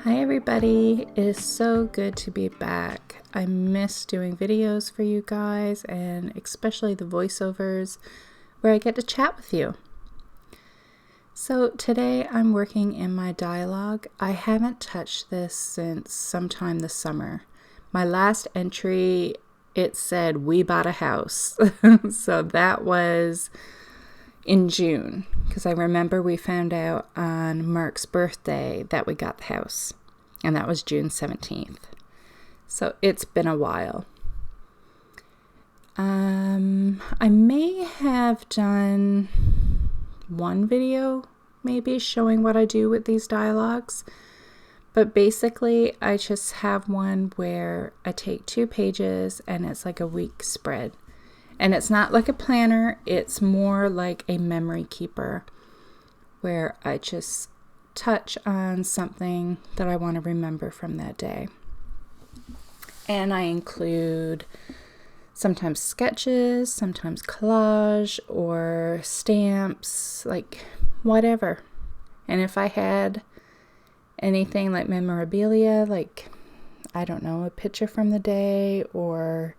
Hi everybody, it is so good to be back. I miss doing videos for you guys and especially the voiceovers where I get to chat with you. So today I'm working in my Dyalog. I haven't touched this since sometime this summer. My last entry, it said we bought a house. So that was in June, because I remember we found out on Mark's birthday that we got the house, and that was June 17th. So it's been a while. I may have done one video maybe showing what I do with these dialogues, but basically I just have one where I take 2 pages and it's like a week spread. And it's not like a planner, it's more like a memory keeper where I just touch on something that I want to remember from that day. And I include sometimes sketches, sometimes collage or stamps, like whatever. And if I had anything like memorabilia, like, I don't know, a picture from the day or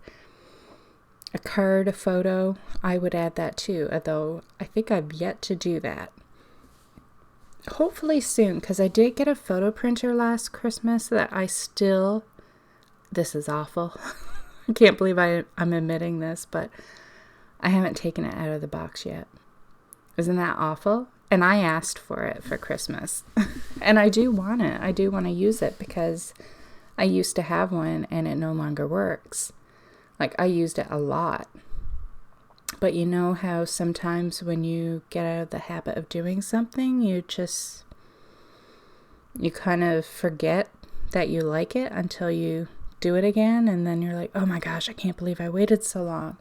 a card, a photo, I would add that too, although I think I've yet to do that. Hopefully soon, because I did get a photo printer last Christmas that this is awful. I can't believe I'm admitting this, but I haven't taken it out of the box yet. Isn't that awful? And I asked for it for Christmas. And I do want it. I do want to use it because I used to have one and it no longer works. Like, I used it a lot. But you know how sometimes when you get out of the habit of doing something, you kind of forget that you like it until you do it again. And then you're like, oh my gosh, I can't believe I waited so long.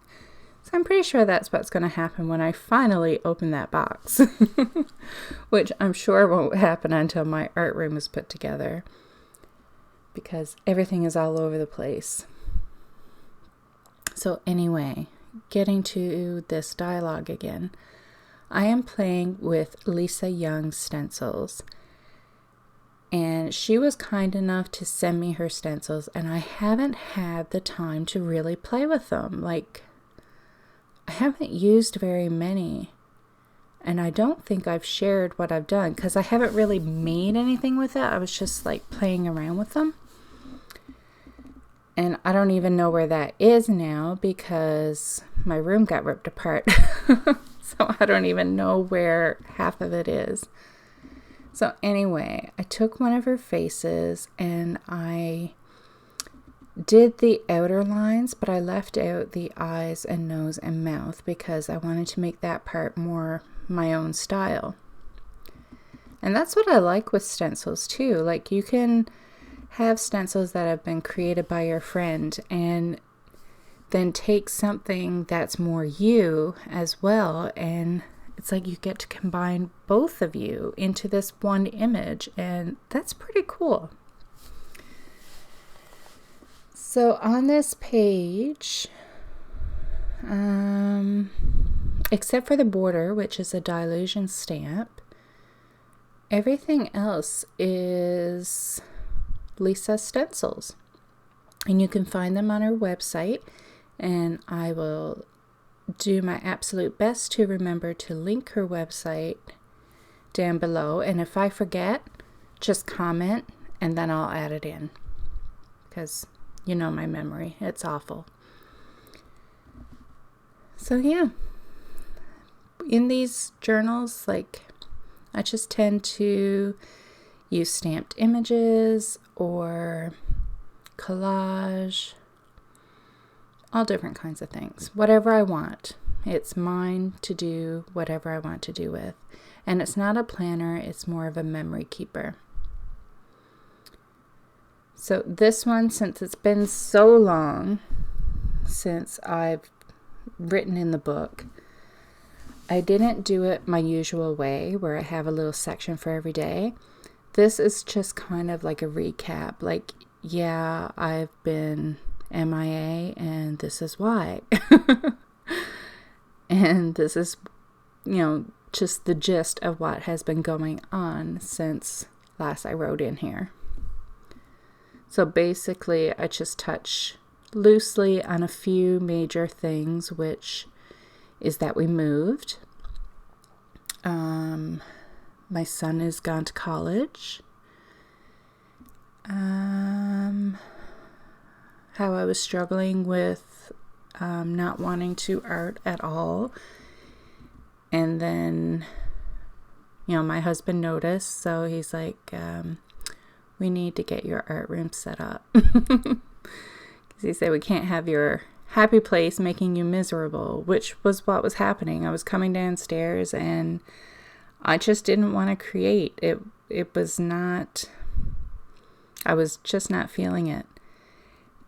So I'm pretty sure that's what's going to happen when I finally open that box. Which I'm sure won't happen until my art room is put together. Because everything is all over the place. So anyway, getting to this dialogue again, I am playing with Lisa Young's stencils. And she was kind enough to send me her stencils, and I haven't had the time to really play with them. Like, I haven't used very many. And I don't think I've shared what I've done, because I haven't really made anything with it. I was just like playing around with them. And I don't even know where that is now because my room got ripped apart. So I don't even know where half of it is. So anyway, I took one of her faces and I did the outer lines, but I left out the eyes and nose and mouth because I wanted to make that part more my own style. And that's what I like with stencils too. Like, you can have stencils that have been created by your friend and then take something that's more you as well, and it's like you get to combine both of you into this one image, and that's pretty cool. So on this page, except for the border, which is a dylusion stamp, everything else is Lisa stencils, and you can find them on her website, and I will do my absolute best to remember to link her website down below, and if I forget, just comment and then I'll add it in, because you know my memory, it's awful. So yeah, in these journals, like, I just tend to use stamped images or collage, all different kinds of things. Whatever I want. It's mine to do whatever I want to do with. And it's not a planner, it's more of a memory keeper. So this one, since it's been so long since I've written in the book, I didn't do it my usual way where I have a little section for every day. This is just kind of like a recap. Like, yeah, I've been MIA and this is why. And this is, just the gist of what has been going on since last I wrote in here. So basically, I just touch loosely on a few major things, which is that we moved. My son has gone to college. How I was struggling with not wanting to art at all. And then, my husband noticed, so he's like, we need to get your art room set up. Because he said, we can't have your happy place making you miserable, which was what was happening. I was coming downstairs and I just didn't want to create. It was not, I was just not feeling it.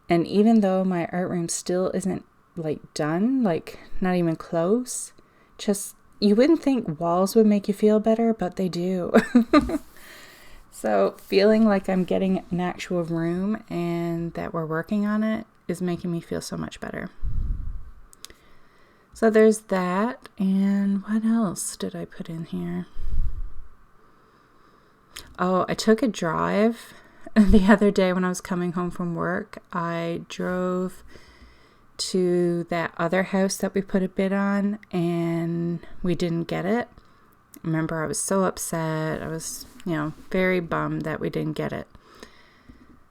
And even though my art room still isn't done, not even close, you wouldn't think walls would make you feel better, but they do. So feeling like I'm getting an actual room and that we're working on it is making me feel so much better. So there's that. And what else did I put in here? Oh, I took a drive the other day when I was coming home from work. I drove to that other house that we put a bid on and we didn't get it. Remember, I was so upset. I was, very bummed that we didn't get it.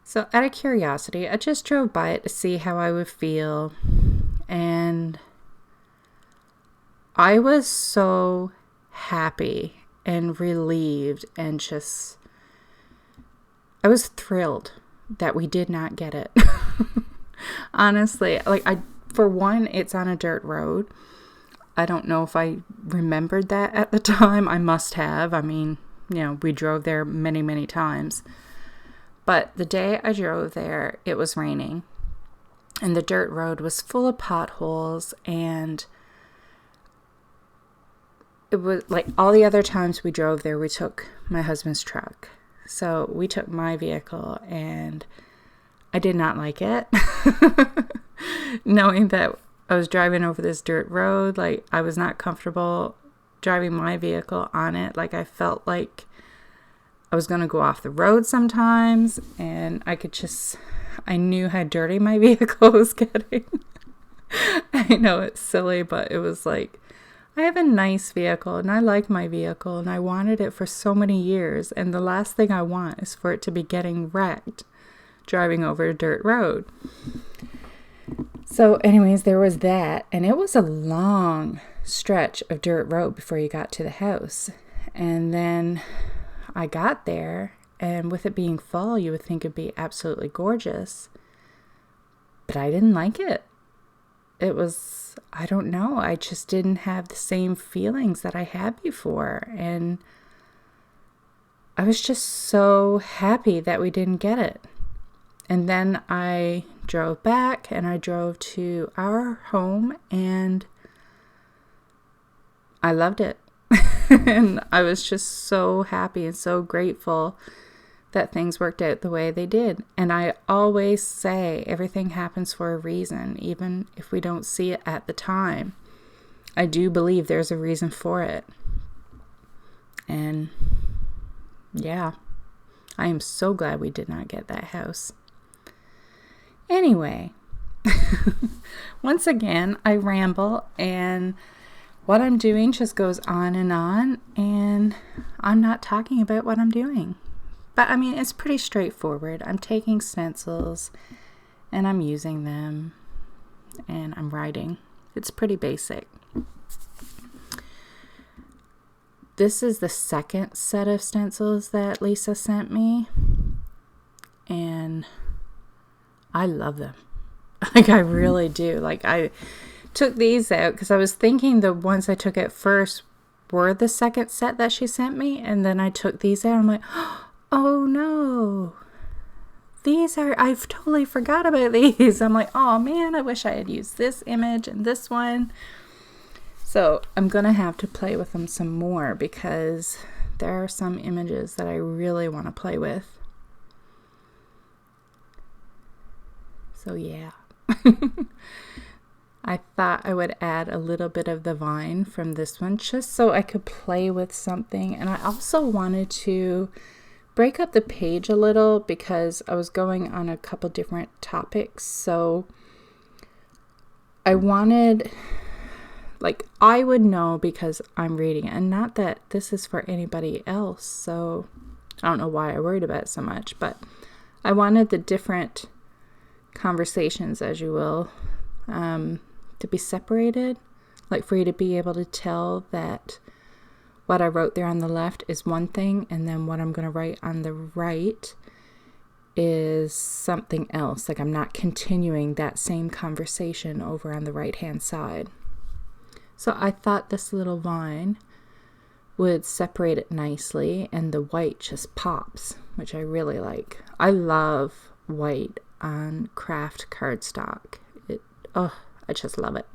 So out of curiosity, I just drove by it to see how I would feel. And I was so happy and relieved and I was thrilled that we did not get it. Honestly, for one, it's on a dirt road. I don't know if I remembered that at the time. I must have. I mean, we drove there many, many times. But the day I drove there, it was raining. And the dirt road was full of potholes. And it was all the other times we drove there, we took my husband's truck. So we took my vehicle and I did not like it. Knowing that I was driving over this dirt road, I was not comfortable driving my vehicle on it. I felt like I was going to go off the road sometimes, and I knew how dirty my vehicle was getting. I know it's silly, but it was I have a nice vehicle and I like my vehicle and I wanted it for so many years, and the last thing I want is for it to be getting wrecked driving over a dirt road. So anyways, there was that, and it was a long stretch of dirt road before you got to the house. And then I got there, and with it being fall, you would think it'd be absolutely gorgeous, but I didn't like it. It was, I don't know, I just didn't have the same feelings that I had before, and I was just so happy that we didn't get it. And then I drove back and I drove to our home and I loved it. And I was just so happy and so grateful that things worked out the way they did. And I always say everything happens for a reason, even if we don't see it at the time. I do believe there's a reason for it. And yeah, I am so glad we did not get that house. Anyway, once again, I ramble and what I'm doing just goes on, and I'm not talking about what I'm doing. But I mean, it's pretty straightforward. I'm taking stencils and I'm using them and I'm writing. It's pretty basic. This is the second set of stencils that Lisa sent me, and I love them. I really do. I took these out because I was thinking the ones I took at first were the second set that she sent me, and then I took these out. I'm like, oh no, I've totally forgot about these. I'm like, oh man, I wish I had used this image and this one. So I'm going to have to play with them some more because there are some images that I really want to play with. So yeah, I thought I would add a little bit of the vine from this one just so I could play with something. And I also wanted to break up the page a little because I was going on a couple different topics. So I wanted, like, I would know because I'm reading it, and not that this is for anybody else. So I don't know why I worried about it so much, but I wanted the different conversations, as you will, to be separated, like for you to be able to tell that what I wrote there on the left is one thing, and then what I'm going to write on the right is something else. Like I'm not continuing that same conversation over on the right hand side. So I thought this little vine would separate it nicely, and the white just pops, which I really like. I love white on craft cardstock. I just love it.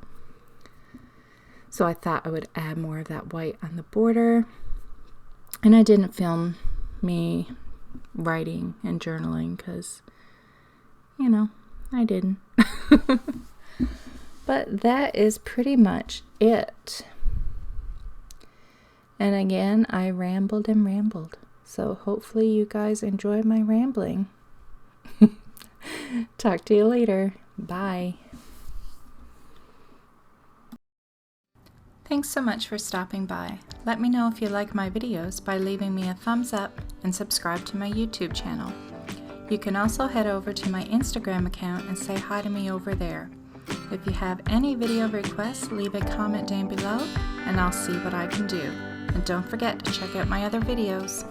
So I thought I would add more of that white on the border. And I didn't film me writing and journaling because, you know, I didn't. But that is pretty much it. And again, I rambled and rambled. So hopefully you guys enjoyed my rambling. Talk to you later. Bye. Thanks so much for stopping by. Let me know if you like my videos by leaving me a thumbs up and subscribe to my YouTube channel. You can also head over to my Instagram account and say hi to me over there. If you have any video requests, leave a comment down below and I'll see what I can do. And don't forget to check out my other videos.